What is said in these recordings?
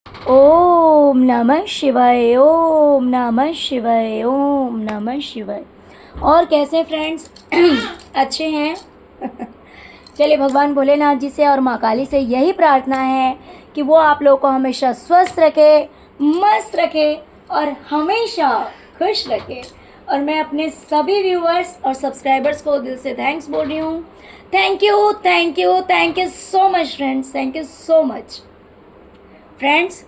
ओम नमः शिवाय, ओम नमः शिवाय, ओम नमः शिवाय। और कैसे फ्रेंड्स? अच्छे हैं? चलिए, भगवान भोलेनाथ जी से और माँ काली से यही प्रार्थना है कि वो आप लोगों को हमेशा स्वस्थ रखे, मस्त रखे और हमेशा खुश रखे। और मैं अपने सभी व्यूअर्स और सब्सक्राइबर्स को दिल से थैंक्स बोल रही हूँ। Thank you, thank you, thank you so much friends, thank you so much friends.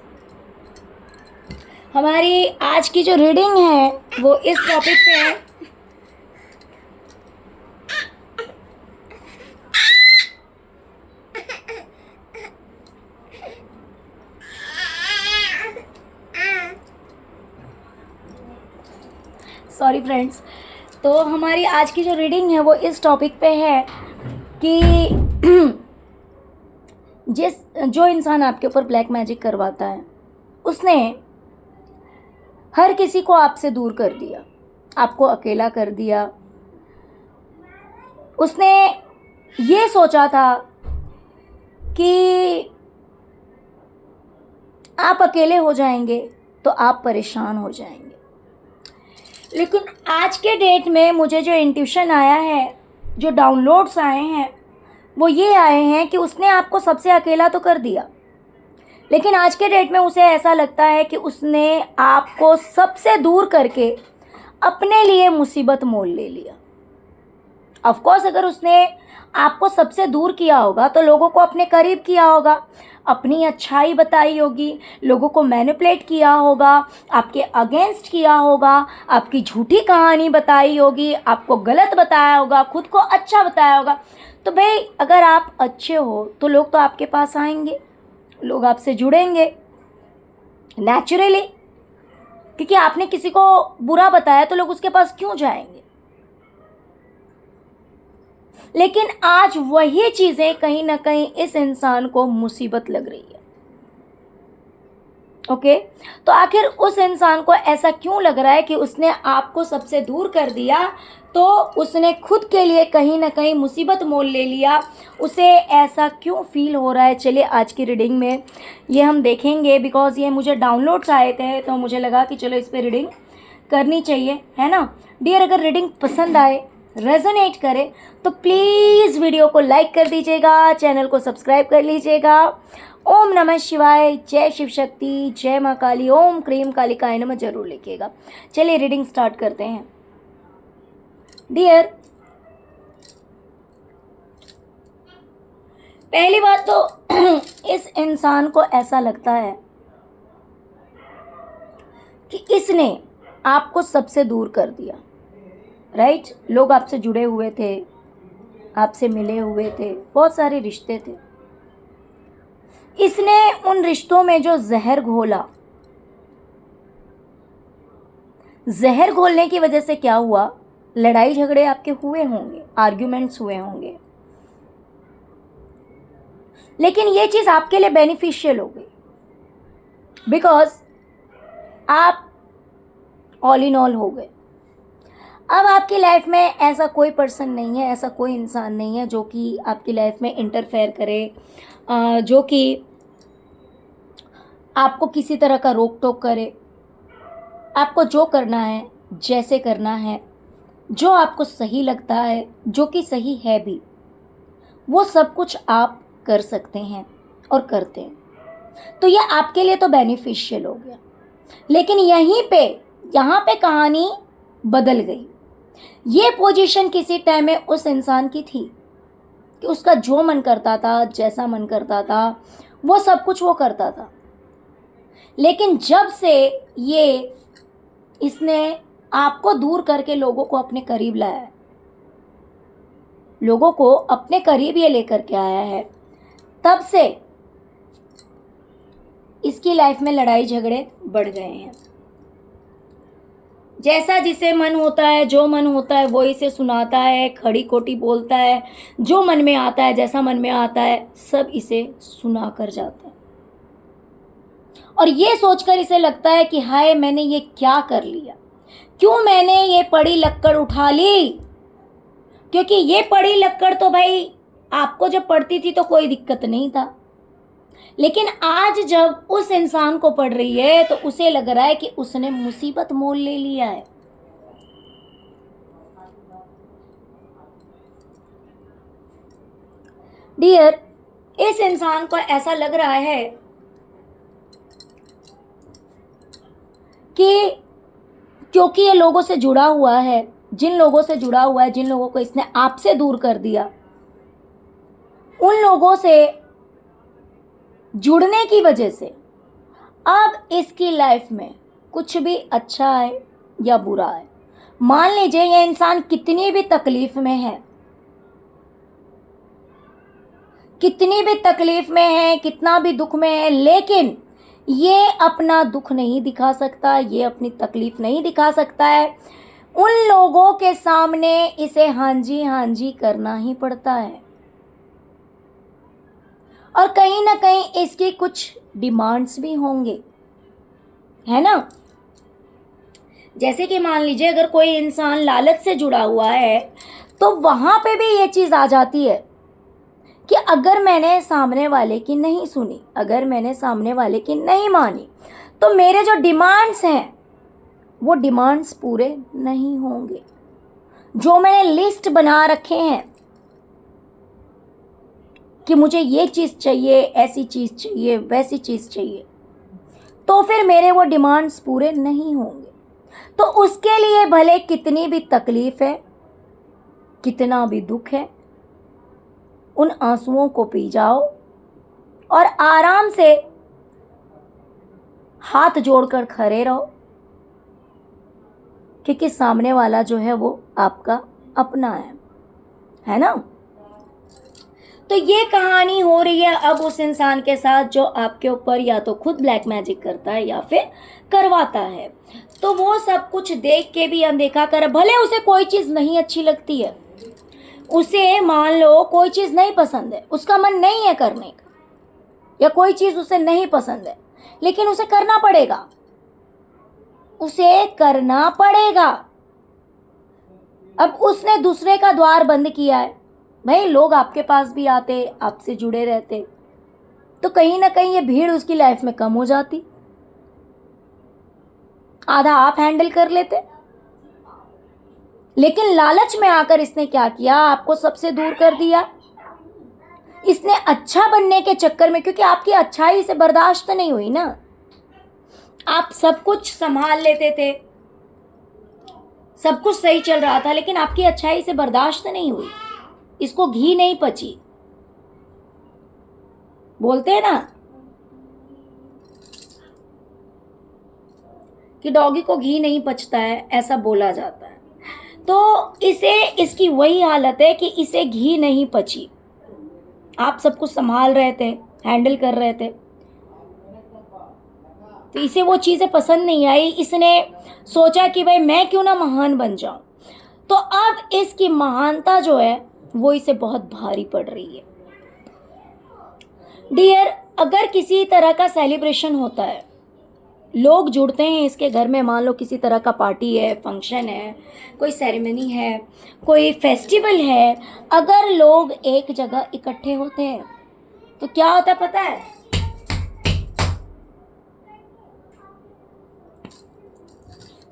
हमारी आज की जो रीडिंग है वो इस टॉपिक पे है। Sorry friends. तो हमारी आज की जो रीडिंग है वो इस टॉपिक पे है कि जो इंसान आपके ऊपर ब्लैक मैजिक करवाता है उसने हर किसी को आपसे दूर कर दिया, आपको अकेला कर दिया। उसने ये सोचा था कि आप अकेले हो जाएंगे तो आप परेशान हो जाएंगे, लेकिन आज के डेट में मुझे जो इंट्यूशन आया है, जो डाउनलोड्स आए हैं, वो ये आए हैं कि उसने आपको सबसे अकेला तो कर दिया, लेकिन आज के डेट में उसे ऐसा लगता है कि उसने आपको सबसे दूर करके अपने लिए मुसीबत मोल ले लिया। ऑफ कोर्स अगर उसने आपको सबसे दूर किया होगा तो लोगों को अपने करीब किया होगा, अपनी अच्छाई बताई होगी, लोगों को मैनिपुलेट किया होगा, आपके अगेंस्ट किया होगा, आपकी झूठी कहानी बताई होगी, आपको गलत बताया होगा, खुद को अच्छा बताया होगा। तो भाई अगर आप अच्छे हो तो लोग तो आपके पास आएंगे, लोग आपसे जुड़ेंगे नेचुरली, क्योंकि आपने किसी को बुरा बताया तो लोग उसके पास क्यों जाएंगे। लेकिन आज वही चीजें कहीं ना कहीं इस इंसान को मुसीबत लग रही है। ओके, तो आखिर उस इंसान को ऐसा क्यों लग रहा है कि उसने आपको सबसे दूर कर दिया, तो उसने खुद के लिए कहीं ना कहीं मुसीबत मोल ले लिया। उसे ऐसा क्यों फील हो रहा है, चलिए आज की रीडिंग में ये हम देखेंगे। बिकॉज ये मुझे डाउनलोड्स आए थे तो मुझे लगा कि चलो इस पर रीडिंग करनी चाहिए, है ना डियर। अगर रीडिंग पसंद आए, रेजोनेट करे, तो प्लीज़ वीडियो को लाइक कर दीजिएगा, चैनल को सब्सक्राइब कर लीजिएगा। ओम नमः शिवाय, जय शिव शक्ति, जय माँ काली, ओम क्रीम कालिकाय नमः जरूर लिखिएगा। चलिए रीडिंग स्टार्ट करते हैं डियर। पहली बात तो इस इंसान को ऐसा लगता है कि इसने आपको सबसे दूर कर दिया, राइट। लोग आपसे जुड़े हुए थे, आपसे मिले हुए थे, बहुत सारे रिश्ते थे। इसने उन रिश्तों में जो जहर घोला, जहर घोलने की वजह से क्या हुआ, लड़ाई झगड़े आपके हुए होंगे, आर्ग्यूमेंट्स हुए होंगे, लेकिन ये चीज आपके लिए बेनिफिशियल हो गई। बिकॉज आप ऑल इन ऑल हो गए। अब आपकी लाइफ में ऐसा कोई पर्सन नहीं है, ऐसा कोई इंसान नहीं है जो कि आपकी लाइफ में इंटरफेयर करे, जो कि आपको किसी तरह का रोक टोक करे। आपको जो करना है, जैसे करना है, जो आपको सही लगता है, जो कि सही है भी, वो सब कुछ आप कर सकते हैं और करते हैं। तो ये आपके लिए तो बेनिफिशियल हो गया। लेकिन यहाँ पे कहानी बदल गई। ये पोजीशन किसी टाइम में उस इंसान की थी कि उसका जो मन करता था, जैसा मन करता था, वो सब कुछ वो करता था। लेकिन जब से इसने आपको दूर करके लोगों को अपने करीब लाया है, लोगों को अपने करीब ये लेकर के आया है, तब से इसकी लाइफ में लड़ाई झगड़े बढ़ गए हैं। जैसा जिसे मन होता है, जो मन होता है वो इसे सुनाता है, खड़ी खोटी बोलता है, जो मन में आता है, जैसा मन में आता है, सब इसे सुना कर जाता है। और ये सोचकर इसे लगता है कि हाय मैंने ये क्या कर लिया, क्यों मैंने ये पड़ी लक्कड़ उठा ली। क्योंकि ये पड़ी लक्कड़ तो भाई आपको जब पड़ती थी तो कोई दिक्कत नहीं था, लेकिन आज जब उस इंसान को पड़ रही है तो उसे लग रहा है कि उसने मुसीबत मोल ले लिया है। डियर, इस इंसान को ऐसा लग रहा है कि क्योंकि ये लोगों से जुड़ा हुआ है, जिन लोगों से जुड़ा हुआ है, जिन लोगों को इसने आपसे दूर कर दिया, उन लोगों से जुड़ने की वजह से अब इसकी लाइफ में कुछ भी अच्छा है या बुरा है, मान लीजिए ये इंसान कितनी भी तकलीफ में है, कितनी भी तकलीफ में है, कितना भी दुख में है, लेकिन ये अपना दुख नहीं दिखा सकता, ये अपनी तकलीफ नहीं दिखा सकता है। उन लोगों के सामने इसे हाँ जी करना ही पड़ता है। और कहीं ना कहीं इसकी कुछ डिमांड्स भी होंगे, है ना। जैसे कि मान लीजिए अगर कोई इंसान लालच से जुड़ा हुआ है तो वहां पे भी ये चीज़ आ जाती है कि अगर मैंने सामने वाले की नहीं सुनी, अगर मैंने सामने वाले की नहीं मानी, तो मेरे जो डिमांड्स हैं वो डिमांड्स पूरे नहीं होंगे। जो मैंने लिस्ट बना रखे हैं कि मुझे ये चीज़ चाहिए, ऐसी चीज़ चाहिए, वैसी चीज़ चाहिए, तो फिर मेरे वो डिमांड्स पूरे नहीं होंगे। तो उसके लिए भले कितनी भी तकलीफ है, कितना भी दुख है, उन आंसुओं को पी जाओ और आराम से हाथ जोड़कर खड़े रहो, क्योंकि सामने वाला जो है वो आपका अपना है ना। तो ये कहानी हो रही है अब उस इंसान के साथ जो आपके ऊपर या तो खुद ब्लैक मैजिक करता है या फिर करवाता है। तो वो सब कुछ देख के भी अनदेखा कर, भले उसे कोई चीज़ नहीं अच्छी लगती है, उसे मान लो कोई चीज़ नहीं पसंद है, उसका मन नहीं है करने का, या कोई चीज़ उसे नहीं पसंद है, लेकिन उसे करना पड़ेगा, उसे करना पड़ेगा। अब उसने दूसरे का द्वार बंद किया है, भाई लोग आपके पास भी आते, आपसे जुड़े रहते, तो कहीं ना कहीं ये भीड़ उसकी लाइफ में कम हो जाती, आधा आप हैंडल कर लेते। लेकिन लालच में आकर इसने क्या किया, आपको सबसे दूर कर दिया। इसने अच्छा बनने के चक्कर में, क्योंकि आपकी अच्छाई से बर्दाश्त नहीं हुई ना, आप सब कुछ संभाल लेते थे, सब कुछ सही चल रहा था, लेकिन आपकी अच्छाई से बर्दाश्त नहीं हुई, इसको घी नहीं पची, बोलते हैं ना कि डॉगी को घी नहीं पचता है, ऐसा बोला जाता है। तो इसे, इसकी वही हालत है कि इसे घी नहीं पची। आप सब कुछ संभाल रहे थे, हैंडल कर रहे थे, तो इसे वो चीज़ें पसंद नहीं आई। इसने सोचा कि भाई मैं क्यों ना महान बन जाऊं। तो अब इसकी महानता जो है वो इसे बहुत भारी पड़ रही है। डियर, अगर किसी तरह का सेलिब्रेशन होता है, लोग जुड़ते हैं इसके घर में, मान लो किसी तरह का पार्टी है, फंक्शन है, कोई सेरेमनी है, कोई फेस्टिवल है, अगर लोग एक जगह इकट्ठे होते हैं तो क्या होता है पता है?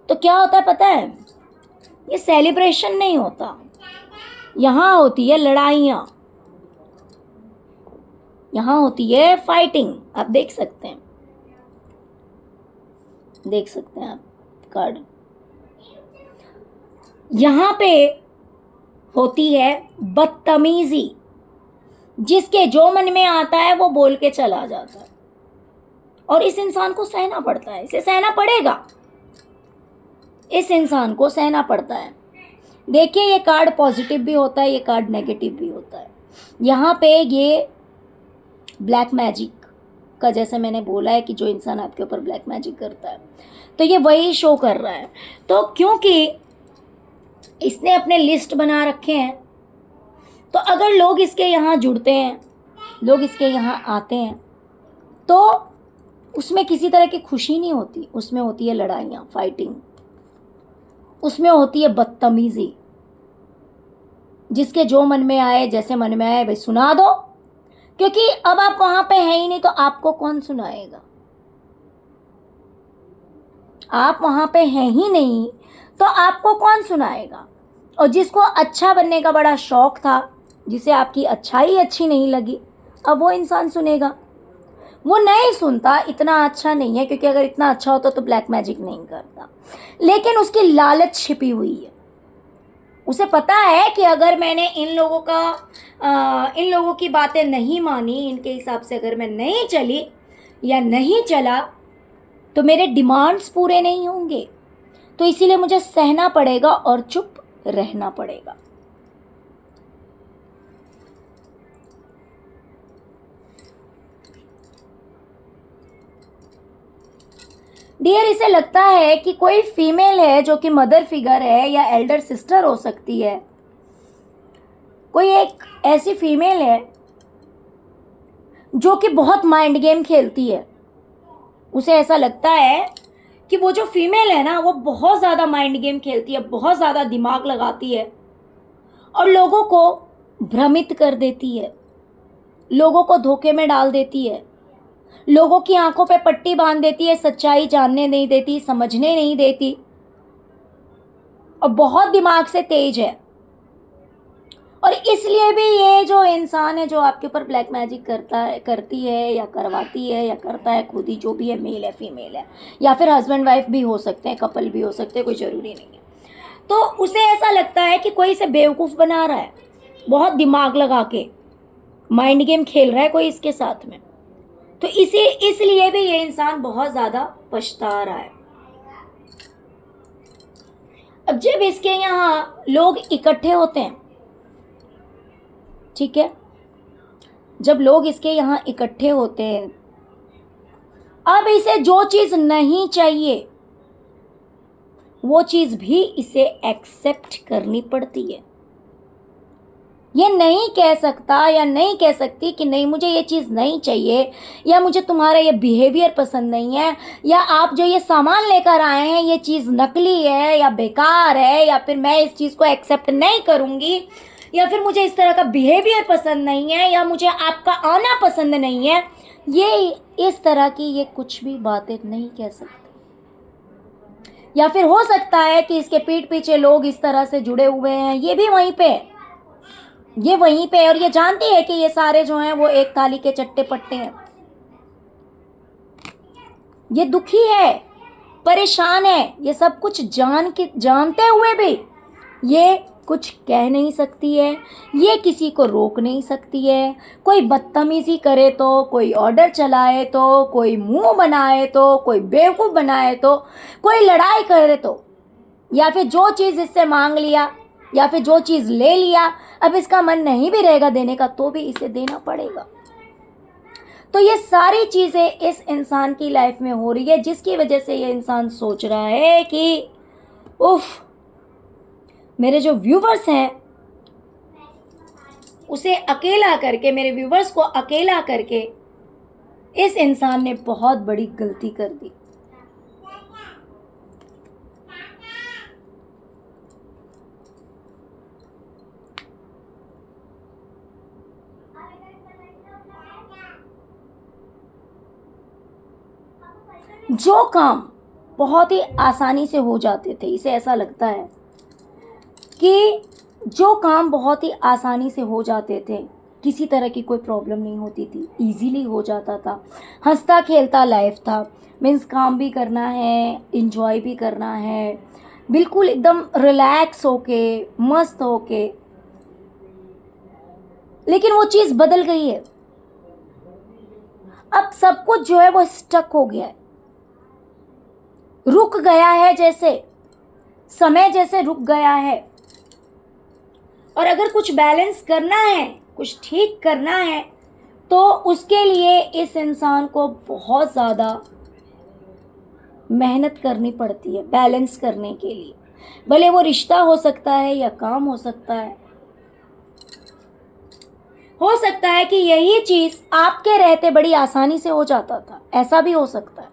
तो क्या होता है पता है? ये सेलिब्रेशन नहीं होता, यहाँ होती है लड़ाइयाँ, यहाँ होती है फाइटिंग। आप देख सकते हैं, देख सकते हैं आप कार्ड, यहाँ पे होती है बदतमीजी, जिसके जो मन में आता है वो बोल के चला जाता है, और इस इंसान को सहना पड़ता है, इसे सहना पड़ेगा, इस इंसान को सहना पड़ता है। देखिए ये कार्ड पॉजिटिव भी होता है, ये कार्ड नेगेटिव भी होता है। यहाँ पे ये ब्लैक मैजिक का, जैसे मैंने बोला है कि जो इंसान आपके ऊपर ब्लैक मैजिक करता है, तो ये वही शो कर रहा है। तो क्योंकि इसने अपने लिस्ट बना रखे हैं, तो अगर लोग इसके यहाँ जुड़ते हैं, लोग इसके यहाँ आते हैं, तो उसमें किसी तरह की खुशी नहीं होती, उसमें होती है लड़ाइयाँ, फाइटिंग, उसमें होती है बदतमीजी, जिसके जो मन में आए, जैसे मन में आए भाई सुना दो, क्योंकि अब आप वहां पे हैं ही नहीं, तो आपको कौन सुनाएगा? आप वहां पे हैं ही नहीं तो आपको कौन सुनाएगा? और जिसको अच्छा बनने का बड़ा शौक था, जिसे आपकी अच्छाई अच्छी नहीं लगी, अब वो इंसान सुनेगा? वो नहीं सुनता, इतना अच्छा नहीं है, क्योंकि अगर इतना अच्छा होता तो ब्लैक मैजिक नहीं करता। लेकिन उसकी लालच छिपी हुई है। उसे पता है कि अगर मैंने इन लोगों की बातें नहीं मानी, इनके हिसाब से अगर मैं नहीं चली या नहीं चला, तो मेरे डिमांड्स पूरे नहीं होंगे। तो इसीलिए मुझे सहना पड़ेगा और चुप रहना पड़ेगा। डियर, इसे लगता है कि कोई फीमेल है जो कि मदर फिगर है या एल्डर सिस्टर हो सकती है। कोई एक ऐसी फीमेल है जो कि बहुत माइंड गेम खेलती है। उसे ऐसा लगता है कि वो जो फीमेल है ना, वो बहुत ज़्यादा माइंड गेम खेलती है, बहुत ज़्यादा दिमाग लगाती है और लोगों को भ्रमित कर देती है, लोगों को धोखे में डाल देती है, लोगों की आंखों पे पट्टी बांध देती है, सच्चाई जानने नहीं देती, समझने नहीं देती, और बहुत दिमाग से तेज है। और इसलिए भी ये जो इंसान है जो आपके ऊपर ब्लैक मैजिक करता है, करती है या करवाती है या करता है, खुद ही जो भी है, मेल है फीमेल है, या फिर हस्बैंड वाइफ भी हो सकते हैं, कपल भी हो सकते हैं, कोई ज़रूरी नहीं है। तो उसे ऐसा लगता है कि कोई इसे बेवकूफ़ बना रहा है, बहुत दिमाग लगा के माइंड गेम खेल रहा है कोई इसके साथ में। तो इसलिए भी ये इंसान बहुत ज़्यादा पछता रहा है। अब जब इसके यहाँ लोग इकट्ठे होते हैं, ठीक है, जब लोग इसके यहाँ इकट्ठे होते हैं, अब इसे जो चीज़ नहीं चाहिए वो चीज़ भी इसे एक्सेप्ट करनी पड़ती है। ये नहीं कह सकता या नहीं कह सकती कि नहीं, मुझे ये चीज़ नहीं चाहिए, या मुझे तुम्हारा ये बिहेवियर पसंद नहीं है, या आप जो ये सामान लेकर आए हैं ये चीज़ नकली है या बेकार है, या फिर मैं इस चीज़ को एक्सेप्ट नहीं करूँगी, या फिर मुझे इस तरह का बिहेवियर पसंद नहीं है, या मुझे आपका आना पसंद नहीं है। ये इस तरह की ये कुछ भी बातें नहीं कह सकते। या फिर हो सकता है कि इसके पीठ पीछे लोग इस तरह से जुड़े हुए हैं, ये भी वहीं पे, ये वहीं पे, और ये जानती है कि ये सारे जो हैं वो एक थाली के चट्टे पट्टे हैं। ये दुखी है, परेशान है, ये सब कुछ जानते हुए भी ये कुछ कह नहीं सकती है, ये किसी को रोक नहीं सकती है। कोई बदतमीजी करे तो, कोई ऑर्डर चलाए तो, कोई मुंह बनाए तो, कोई बेवकूफ़ बनाए तो, कोई लड़ाई करे तो, या फिर जो चीज़ इससे मांग लिया या फिर जो चीज़ ले लिया, अब इसका मन नहीं भी रहेगा देने का तो भी इसे देना पड़ेगा। तो ये सारी चीज़ें इस इंसान की लाइफ में हो रही है, जिसकी वजह से ये इंसान सोच रहा है कि उफ, मेरे जो व्यूवर्स हैं उसे अकेला करके, मेरे व्यूवर्स को अकेला करके इस इंसान ने बहुत बड़ी गलती कर दी। जो काम बहुत ही आसानी से हो जाते थे, इसे ऐसा लगता है कि जो काम बहुत ही आसानी से हो जाते थे, किसी तरह की कोई प्रॉब्लम नहीं होती थी, इजीली हो जाता था, हंसता खेलता लाइफ था, मीन्स काम भी करना है, इंजॉय भी करना है, बिल्कुल एकदम रिलैक्स होके, मस्त होके। लेकिन वो चीज़ बदल गई है। अब सब कुछ जो है वो स्टक हो गया है, रुक गया है, जैसे समय जैसे रुक गया है। और अगर कुछ बैलेंस करना है, कुछ ठीक करना है, तो उसके लिए इस इंसान को बहुत ज़्यादा मेहनत करनी पड़ती है बैलेंस करने के लिए। भले वो रिश्ता हो सकता है या काम हो सकता है। हो सकता है कि यही चीज़ आपके रहते बड़ी आसानी से हो जाता था, ऐसा भी हो सकता है।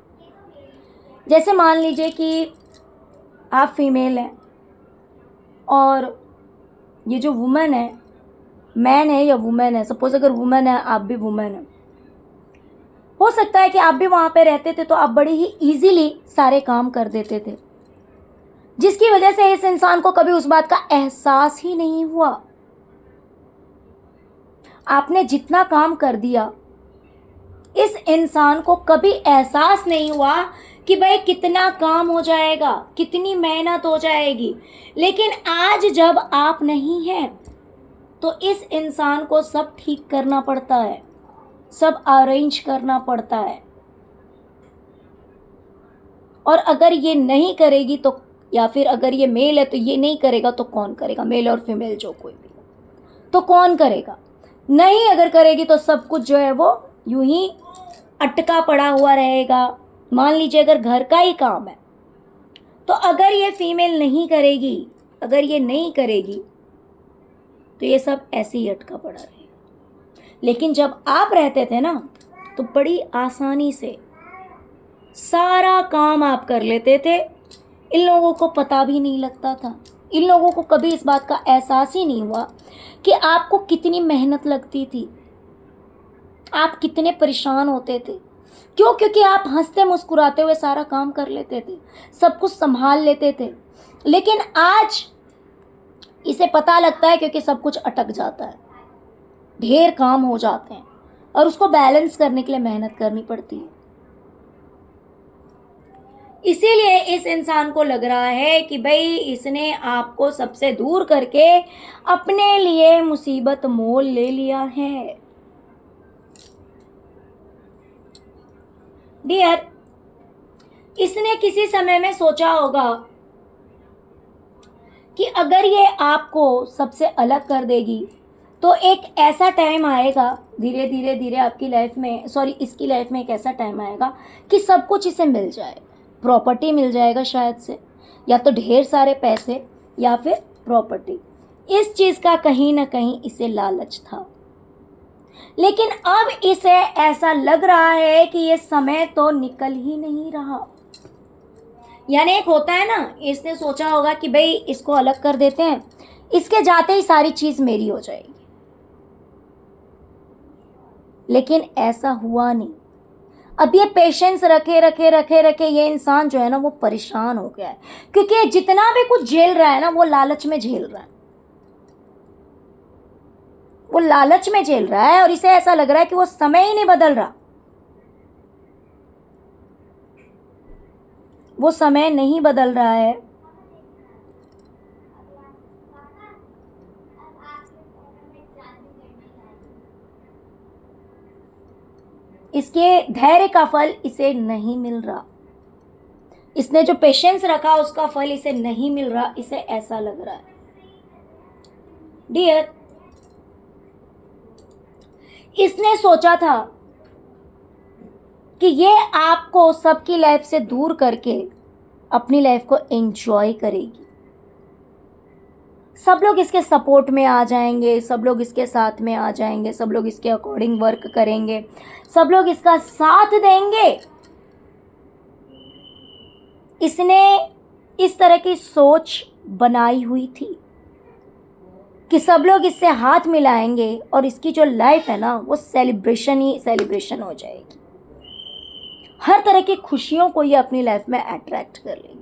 जैसे मान लीजिए कि आप फीमेल हैं और ये जो वुमन है मैन है या वुमेन है, सपोज अगर वुमेन है, आप भी वुमेन है, हो सकता है कि आप भी वहाँ पे रहते थे तो आप बड़ी ही इजीली सारे काम कर देते थे, जिसकी वजह से इस इंसान को कभी उस बात का एहसास ही नहीं हुआ। आपने जितना काम कर दिया, इस इंसान को कभी एहसास नहीं हुआ कि भाई कितना काम हो जाएगा, कितनी मेहनत हो जाएगी। लेकिन आज जब आप नहीं हैं तो इस इंसान को सब ठीक करना पड़ता है, सब अरेंज करना पड़ता है। और अगर ये नहीं करेगी तो, या फिर अगर ये मेल है तो ये नहीं करेगा तो कौन करेगा? मेल और फीमेल जो कोई भी, तो कौन करेगा? नहीं अगर करेगी तो सब कुछ जो है वो यूं ही अटका पड़ा हुआ रहेगा। मान लीजिए अगर घर का ही काम है तो अगर ये फीमेल नहीं करेगी, अगर ये नहीं करेगी तो ये सब ऐसे ही अटका पड़ा रहेगा। लेकिन जब आप रहते थे ना तो बड़ी आसानी से सारा काम आप कर लेते थे। इन लोगों को पता भी नहीं लगता था, इन लोगों को कभी इस बात का एहसास ही नहीं हुआ कि आपको कितनी मेहनत लगती थी, आप कितने परेशान होते थे। क्यों? क्योंकि आप हंसते मुस्कुराते हुए सारा काम कर लेते थे, सब कुछ संभाल लेते थे। लेकिन आज इसे पता लगता है क्योंकि सब कुछ अटक जाता है, ढेर काम हो जाते हैं और उसको बैलेंस करने के लिए मेहनत करनी पड़ती है। इसीलिए इस इंसान को लग रहा है कि भाई इसने आपको सबसे दूर करके अपने लिए मुसीबत मोल ले लिया है। डियर, इसने किसी समय में सोचा होगा कि अगर ये आपको सबसे अलग कर देगी तो एक ऐसा टाइम आएगा, धीरे धीरे धीरे आपकी लाइफ में, सॉरी इसकी लाइफ में एक ऐसा टाइम आएगा कि सब कुछ इसे मिल जाएगा। प्रॉपर्टी मिल जाएगा शायद से, या तो ढेर सारे पैसे या फिर प्रॉपर्टी। इस चीज़ का कहीं ना कहीं इसे लालच था। लेकिन अब इसे ऐसा लग रहा है कि ये समय तो निकल ही नहीं रहा। यानी एक होता है ना, इसने सोचा होगा कि भाई इसको अलग कर देते हैं, इसके जाते ही सारी चीज़ मेरी हो जाएगी। लेकिन ऐसा हुआ नहीं। अब ये पेशेंस रखे रखे रखे रखे ये इंसान जो है ना वो परेशान हो गया है, क्योंकि जितना भी कुछ झेल रहा है ना वो लालच में झेल रहा है, वो लालच में झेल रहा है। और इसे ऐसा लग रहा है कि वो समय ही नहीं बदल रहा, वो समय नहीं बदल रहा है। इसके धैर्य का फल इसे नहीं मिल रहा, इसने जो पेशेंस रखा उसका फल इसे नहीं मिल रहा, इसे ऐसा लग रहा है। डियर, इसने सोचा था कि ये आपको सबकी लाइफ से दूर करके अपनी लाइफ को एंजॉय करेगी। सब लोग इसके सपोर्ट में आ जाएंगे, सब लोग इसके साथ में आ जाएंगे, सब लोग इसके अकॉर्डिंग वर्क करेंगे, सब लोग इसका साथ देंगे। इसने इस तरह की सोच बनाई हुई थी कि सब लोग इससे हाथ मिलाएंगे और इसकी जो लाइफ है ना वो सेलिब्रेशन ही सेलिब्रेशन हो जाएगी। हर तरह की खुशियों को ये अपनी लाइफ में अट्रैक्ट कर लेगी।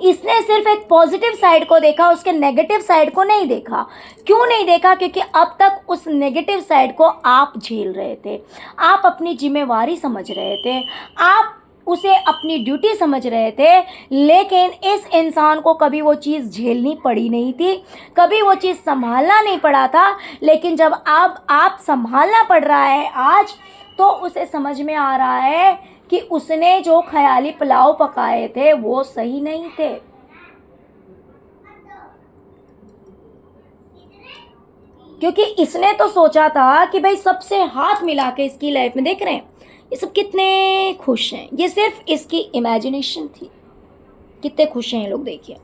इसने सिर्फ एक पॉजिटिव साइड को देखा, उसके नेगेटिव साइड को नहीं देखा। क्यों नहीं देखा? क्योंकि अब तक उस नेगेटिव साइड को आप झेल रहे थे, आप अपनी जिम्मेवारी समझ रहे थे, आप उसे अपनी ड्यूटी समझ रहे थे। लेकिन इस इंसान को कभी वो चीज़ झेलनी पड़ी नहीं थी, कभी वो चीज़ संभालना नहीं पड़ा था। लेकिन जब अब आप संभालना पड़ रहा है आज, तो उसे समझ में आ रहा है कि उसने जो ख्याली पुलाव पकाए थे वो सही नहीं थे। क्योंकि इसने तो सोचा था कि भाई सबसे हाथ मिला के इसकी लाइफ में, देख रहे हैं ये सब कितने खुश हैं, ये सिर्फ इसकी इमेजिनेशन थी, कितने खुश हैं ये लोग देखिए।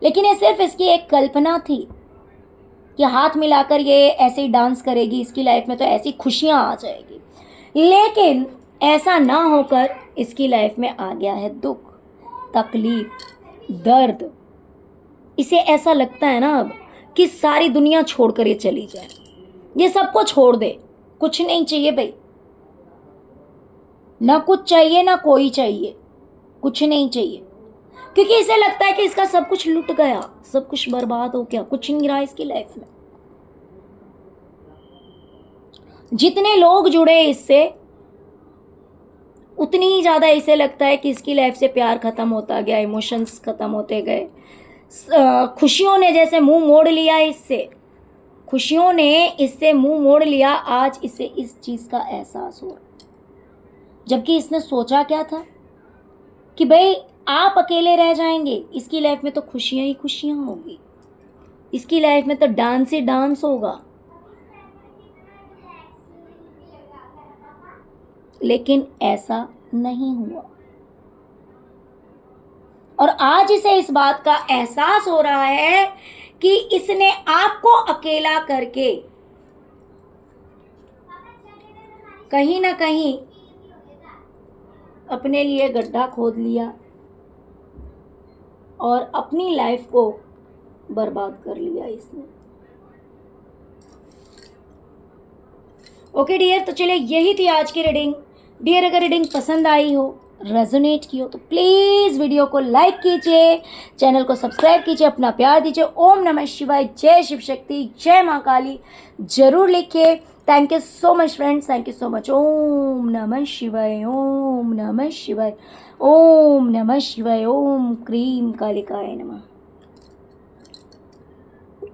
लेकिन ये सिर्फ इसकी एक कल्पना थी कि हाथ मिलाकर ये ऐसे ही डांस करेगी इसकी लाइफ में तो ऐसी खुशियाँ आ जाएगी। लेकिन ऐसा ना होकर इसकी लाइफ में आ गया है दुख, तकलीफ, दर्द। इसे ऐसा लगता है ना अब कि सारी दुनिया छोड़कर ये चली जाए, ये सबको छोड़ दे, कुछ नहीं चाहिए भाई, ना कुछ चाहिए ना कोई चाहिए, कुछ नहीं चाहिए, क्योंकि इसे लगता है कि इसका सब कुछ लुट गया, सब कुछ बर्बाद हो गया, कुछ नहीं रहा इसकी लाइफ में। जितने लोग जुड़े इससे उतनी ही ज़्यादा इसे लगता है कि इसकी लाइफ से प्यार ख़त्म होता गया, इमोशंस ख़त्म होते गए, खुशियों ने जैसे मुंह मोड़ लिया इससे, खुशियों ने इससे मुंह मोड़ लिया। आज इसे इस चीज़ का एहसास हो रहा, जबकि इसने सोचा क्या था कि भाई आप अकेले रह जाएंगे, इसकी लाइफ में तो खुशियाँ ही खुशियाँ होगी, इसकी लाइफ में तो डांस ही डांस होगा। लेकिन ऐसा नहीं हुआ, और आज इसे इस बात का एहसास हो रहा है कि इसने आपको अकेला करके कहीं ना कहीं अपने लिए गड्ढा खोद लिया और अपनी लाइफ को बर्बाद कर लिया इसने। ओके डियर, तो चलिए यही थी आज की रीडिंग। डियर, अगर रीडिंग पसंद आई हो, रेजोनेट की हो, तो प्लीज़ वीडियो को लाइक कीजिए, चैनल को सब्सक्राइब कीजिए, अपना प्यार दीजिए। ओम नमः शिवाय, जय शिव शक्ति, जय माँ काली जरूर लिखिए। Thank you so much friends, thank you so much. ओम नमः शिवाय, ओम नमः शिवाय, ओम नमः शिवाय, ओम क्रीम कालिकाय नमः।